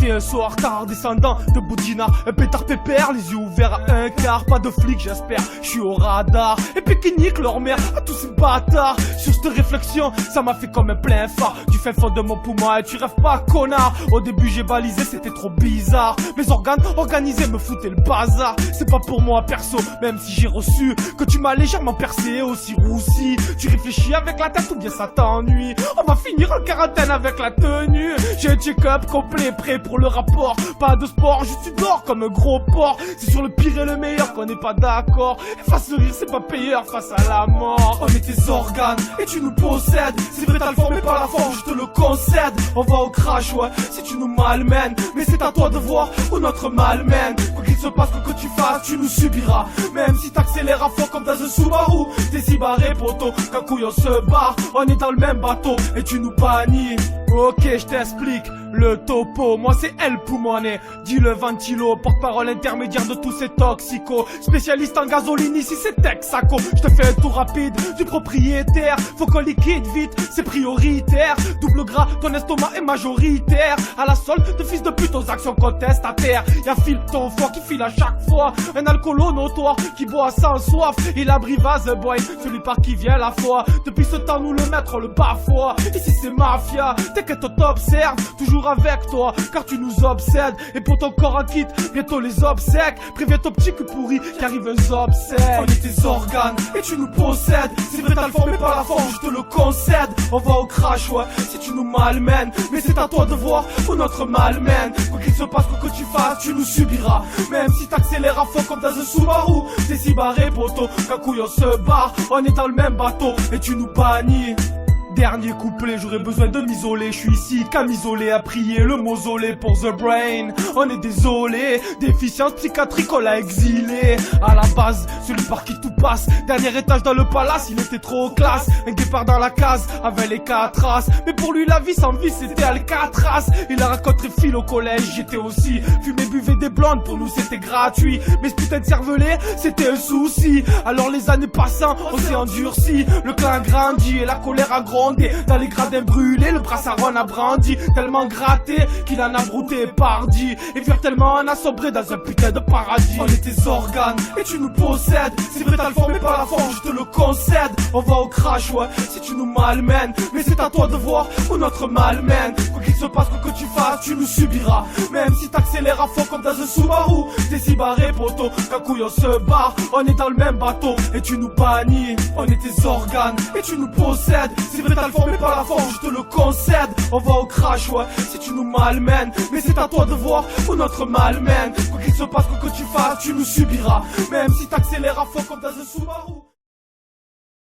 C'était un soir tard, descendant de Boudina, un pétard pépère, les yeux ouverts à un quart. Pas de flic j'espère, je suis au radar. Et puis qui nique leur mère à tous ces bâtards. Sur cette réflexion, ça m'a fait comme un plein phare du fin fond de mon poumon. Et tu rêves pas connard, au début j'ai balisé, c'était trop bizarre. Mes organes organisés me foutaient le bazar. C'est pas pour moi perso, même si j'ai reçu que tu m'as légèrement percé, aussi roussi. Tu réfléchis avec la tête ou bien ça t'ennuie. On va finir en quarantaine avec la tenue. J'ai un check-up complet, prêt pour le rapport. Pas de sport, juste tu dors comme un gros porc. C'est sur le pire et le meilleur qu'on n'est pas d'accord. Face le rire c'est pas payeur face à la mort. On est tes organes et tu nous possèdes. C'est vrai t'as le fond mais pas la forme, je te le concède. On va au crash ouais, si tu nous malmènes. Mais c'est à toi de voir où notre mal mène. Quoi qu'il se passe, quoi que tu fasses, tu nous subiras. Même si t'accélères à fond comme dans un Subaru. T'es si barré poto, qu'un couille on se barre. On est dans le même bateau et tu nous bannis. Ok je t'explique le topo, moi c'est El Poumoné. Dis le ventilo, porte-parole intermédiaire de tous ces toxicos. Spécialiste en gasoline ici c'est Texaco. Je te fais un tour rapide du propriétaire. Faut qu'on liquide vite, c'est prioritaire. Double gras, ton estomac est majoritaire. À la solde de fils de pute aux actions contestataires. Y'a Phil ton foie qui file à chaque fois. Un alcoolo notoire qui boit sans soif. Et la brivase boy, celui par qui vient la foi. Depuis ce temps nous le maître le bafoie. Ici c'est mafia, t'inquiète on t'observe. Toujours avec toi, car tu nous obsèdes. Et pour ton corps en kit, bientôt les obsèques. Préviens ton petit cul pourri, qu'arrive un obsèque. On est tes organes, et tu nous possèdes. C'est vrai t'as le fond mais pas la forme, je te le concède. On va au crash, ouais, si tu nous malmènes. Mais c'est à toi de voir où notre mal mène. Quoi qu'il se passe, quoi que tu fasses, tu nous subiras. Même si t'accélères à fond comme dans un Subaru. T'es si barré poto, qu'un couille on se barre. On est dans le même bateau, et tu nous bannis. Dernier couplet, j'aurais besoin de m'isoler. Je suis ici, camisolé à prier le mausolée pour The Brain. On est désolé, déficience psychiatrique, on l'a exilé. À la base, celui par qui tout passe. Dernier étage dans le palace, il était trop classe. Un guépard dans la case, avec les 4 as. Mais pour lui, la vie sans vie, c'était Alcatraz. Il a rencontré Phil au collège, j'étais aussi. Fumé, buvait des blondes, pour nous c'était gratuit. Mais ce putain de cervelet, c'était un souci. Alors les années passant, on s'est endurci. Le clan a grandi et la colère a grandi. Dans les gradins brûlés, le brassaron a brandi. Tellement gratté qu'il en a brouté pardi. Et vire tellement en a sobré dans un putain de paradis. On est tes organes et tu nous possèdes. C'est vrai t'as le fond mais pas la forme, je te le concède. On va au crash ouais, si tu nous malmènes. Mais c'est à toi de voir où notre mal mène. Quoi qu'il se passe, quoi que tu fasses, tu nous subiras. Même si t'accélères à fond comme dans un Subaru. T'es si barré poto, qu'un couille on se barre. On est dans le même bateau et tu nous bannis. On est tes organes et tu nous possèdes. C'est vrai t'as le fond mais pas la forme, je te le concède. On va au crash ouais, si tu nous malmènes. Mais c'est à toi de voir où notre mal mène. Quoi qu'il se passe, quoi que tu fasses, tu nous subiras. Même si t'accélères à fond comme dans un Subaru.